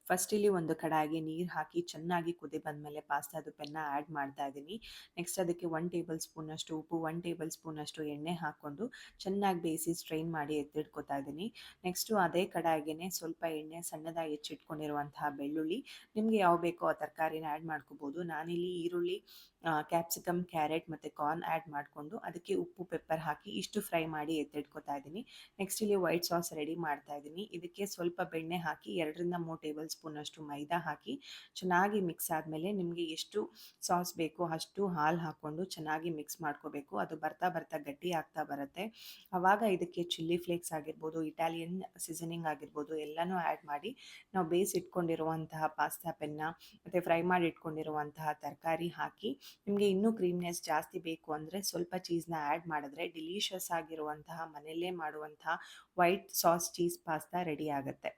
First ಇಲ್ಲಿ ಒಂದು ಕಡಾಯಿಗೆ ನೀರು ಹಾಕಿ ಚೆನ್ನಾಗಿ ಕುದಿ ಬಂದಮೇಲೆ ಪಾಸ್ತಾದ ಪೆನ್ನ ಆ್ಯಡ್ ಮಾಡ್ತಾ ಇದ್ದೀನಿ. ನೆಕ್ಸ್ಟ್ ಅದಕ್ಕೆ 1 ಟೇಬಲ್ ಸ್ಪೂನಷ್ಟು ಉಪ್ಪು, 1 ಟೇಬಲ್ ಸ್ಪೂನಷ್ಟು ಎಣ್ಣೆ ಹಾಕ್ಕೊಂಡು ಚೆನ್ನಾಗಿ ಬೇಯಿಸಿ ಸ್ಟ್ರೈನ್ ಮಾಡಿ ಎತ್ತಿಟ್ಕೊತಾ ಇದ್ದೀನಿ. ನೆಕ್ಸ್ಟು ಅದೇ ಕಡಾಯಿಗೆ ಸ್ವಲ್ಪ ಎಣ್ಣೆ, ಸಣ್ಣದಾಗಿ ಹೆಚ್ಚಿಟ್ಕೊಂಡಿರುವಂತಹ ಬೆಳ್ಳುಳ್ಳಿ, ನಿಮಗೆ ಯಾವ ಬೇಕೋ ಆ ತರಕಾರಿನ ಆ್ಯಡ್ ಮಾಡ್ಕೋಬೋದು. ನಾನಿಲ್ಲಿ ಈರುಳ್ಳಿ, ಕ್ಯಾಪ್ಸಿಕಮ್, ಕ್ಯಾರೆಟ್ ಮತ್ತು ಕಾರ್ನ್ ಆ್ಯಡ್ ಮಾಡಿಕೊಂಡು ಅದಕ್ಕೆ ಉಪ್ಪು, ಪೆಪ್ಪರ್ ಹಾಕಿ ಇಷ್ಟು ಫ್ರೈ ಮಾಡಿ ಎತ್ತಿಟ್ಕೊತಾ ಇದ್ದೀನಿ. ನೆಕ್ಸ್ಟ್ ಇಲ್ಲಿ ವೈಟ್ ಸಾಸ್ ರೆಡಿ ಮಾಡ್ತಾ ಇದ್ದೀನಿ. ಇದಕ್ಕೆ ಸ್ವಲ್ಪ ಬೆಣ್ಣೆ ಹಾಕಿ 2 3 ಟೇಬಲ್ ಸ್ಪೂನಷ್ಟು ಮೈದಾ ಹಾಕಿ ಚೆನ್ನಾಗಿ ಮಿಕ್ಸ್ ಆದಮೇಲೆ ನಿಮಗೆ ಎಷ್ಟು ಸಾಸ್ ಬೇಕೋ ಅಷ್ಟು ಹಾಲು ಹಾಕ್ಕೊಂಡು ಚೆನ್ನಾಗಿ ಮಿಕ್ಸ್ ಮಾಡ್ಕೋಬೇಕು. ಅದು ಬರ್ತಾ ಬರ್ತಾ ಗಟ್ಟಿ ಆಗ್ತಾ ಬರುತ್ತೆ. ಆವಾಗ ಇದಕ್ಕೆ ಚಿಲ್ಲಿ ಫ್ಲೇಕ್ಸ್ ಆಗಿರ್ಬೋದು, ಇಟಾಲಿಯನ್ ಸೀಸನಿಂಗ್ ಆಗಿರ್ಬೋದು ಎಲ್ಲನೂ ಆ್ಯಡ್ ಮಾಡಿ ನಾವು ಬೇಯಿಸಿಟ್ಕೊಂಡಿರುವಂತಹ ಪಾಸ್ತಾ ಪೆನ್ನ ಮತ್ತು ಫ್ರೈ ಮಾಡಿ ಇಟ್ಕೊಂಡಿರುವಂತಹ ತರಕಾರಿ ಹಾಕಿ, ನಿಮಗೆ ಇನ್ನೂ ಕ್ರೀಮ್ನೆಸ್ ಜಾಸ್ತಿ ಬೇಕು ಅಂದರೆ ಸ್ವಲ್ಪ ಚೀಸ್ನ ಆ್ಯಡ್ ಮಾಡಿದ್ರೆ ಡಿಲೀಷಿಯಸ್ ಆಗಿರುವಂತಹ ಮನೆಯಲ್ಲೇ ಮಾಡುವಂತಹ white sauce cheese pasta ready ಆಗುತ್ತೆ.